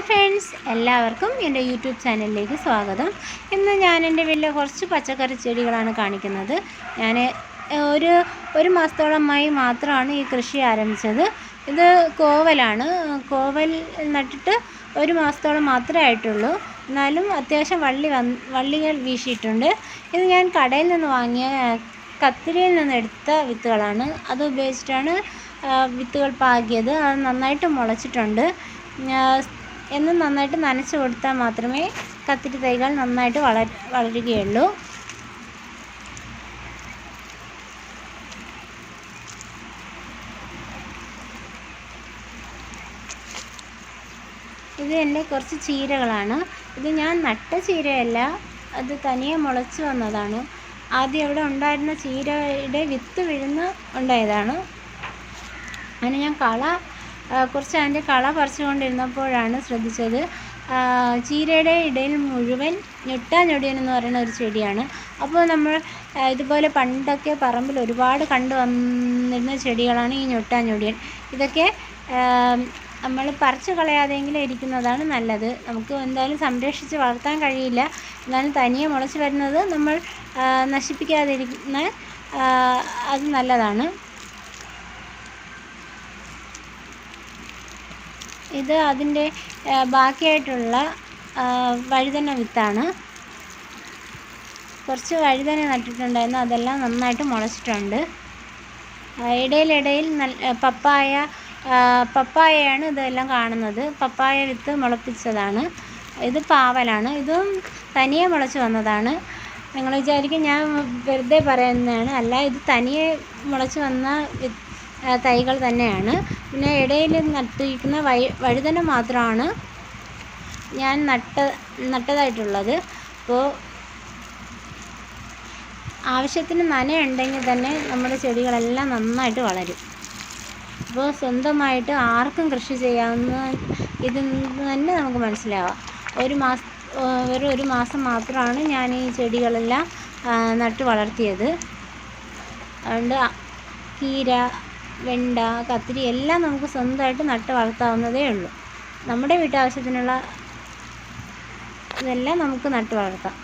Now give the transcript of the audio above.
Hi friends, എല്ലാവർക്കും എൻ്റെ YouTube ചാനലിലേക്ക് സ്വാഗതം. ഇന്ന് ഞാൻ എൻ്റെ വീട്ടിലെ കുറച്ച് പച്ചക്കറി ചെടികളാണ് കാണിക്കുന്നത്. ഞാൻ ഒരു മാസത്തോളമായി മാത്രമാണ് ഈ കൃഷി ആരംഭിച്ചത്. ഇത് കോവലാണ്. കോവൽ നട്ടിട്ട് ഒരു മാസത്തോളം മാത്രമേ ആയിട്ടുള്ളൂ. എന്നാലും അത്യാവശ്യം വള്ളികൾ വീശിയിട്ടുണ്ട്. ഇത് ഞാൻ കടയിൽ നിന്ന് വാങ്ങിയ കത്തിരിയിൽ നിന്ന് എടുത്ത വിത്തുകളാണ്. അത് ഉപയോഗിച്ചിട്ടാണ് വിത്തുകൾ പാകിയത്. അത് നന്നായിട്ട് മുളച്ചിട്ടുണ്ട്. എന്നും നന്നായിട്ട് നനച്ച് കൊടുത്താൽ മാത്രമേ കത്തിരി തൈകൾ നന്നായിട്ട് വളരുകയുള്ളൂ. ഇത് എൻ്റെ കുറച്ച് ചീരകളാണ്. ഇത് ഞാൻ നട്ട ചീരയല്ല, അത് തനിയെ മുളച്ച് വന്നതാണ്. ആദ്യം അവിടെ ഉണ്ടായിരുന്ന ചീരയുടെ വിത്ത് വിഴുന്ന് ഉണ്ടായതാണ്. അങ്ങനെ ഞാൻ കുറച്ച് അതിൻ്റെ കള പറിച്ചുകൊണ്ടിരുന്നപ്പോഴാണ് ശ്രദ്ധിച്ചത്, ചീരയുടെ ഇടയിൽ മുഴുവൻ ഞൊട്ടാഞൊടിയൻ എന്ന് പറയുന്ന ഒരു ചെടിയാണ്. അപ്പോൾ നമ്മൾ ഇതുപോലെ പണ്ടൊക്കെ പറമ്പിൽ ഒരുപാട് കണ്ടു വന്നിരുന്ന ചെടികളാണ് ഈ ഞൊട്ടാഞൊടിയൻ. ഇതൊക്കെ നമ്മൾ പറിച്ചു കളയാതെങ്കിലും ഇരിക്കുന്നതാണ് നല്ലത്. നമുക്ക് എന്തായാലും സംരക്ഷിച്ച് വളർത്താൻ കഴിയില്ല. എന്നാലും തനിയെ മുളച്ച് വരുന്നത് നമ്മൾ നശിപ്പിക്കാതിരിക്കുന്ന അത് നല്ലതാണ്. ഇത് അതിൻ്റെ ബാക്കിയായിട്ടുള്ള വഴുതന വിത്താണ്. കുറച്ച് വഴുതന നട്ടിട്ടുണ്ടായിരുന്നു, അതെല്ലാം നന്നായിട്ട് മുളച്ചിട്ടുണ്ട്. ഇടയിലിടയിൽ പപ്പായയാണ് ഇതെല്ലാം കാണുന്നത്. പപ്പായ വിത്ത് മുളപ്പിച്ചതാണ്. ഇത് പാവലാണ്. ഇതും തനിയെ മുളച്ച് വന്നതാണ്. നിങ്ങൾ വിചാരിക്കും ഞാൻ വെറുതെ പറയുന്നതാണ്. അല്ല, ഇത് തനിയെ മുളച്ച് വന്ന തൈകൾ തന്നെയാണ്. പിന്നെ ഇടയിൽ നട്ടിരിക്കുന്ന വഴുതന മാത്രമാണ് ഞാൻ നട്ടതായിട്ടുള്ളത്. അപ്പോൾ ആവശ്യത്തിന് നനയുണ്ടെങ്കിൽ തന്നെ നമ്മുടെ ചെടികളെല്ലാം നന്നായിട്ട് വളരും. അപ്പോൾ സ്വന്തമായിട്ട് ആർക്കും കൃഷി ചെയ്യാവുന്ന ഇതിൽ തന്നെ നമുക്ക് മനസ്സിലാവാം. ഒരു മാസം മാത്രമാണ് ഞാൻ ഈ ചെടികളെല്ലാം നട്ട് വളർത്തിയത്. അതുകൊണ്ട് ചീര, വെണ്ട, കത്തിരി എല്ലാം നമുക്ക് സ്വന്തമായിട്ട് നട്ട് വളർത്താവുന്നതേ ഉള്ളൂ. നമ്മുടെ വീട്ടാവശ്യത്തിനുള്ള ഇതെല്ലാം നമുക്ക് നട്ട് വളർത്താം.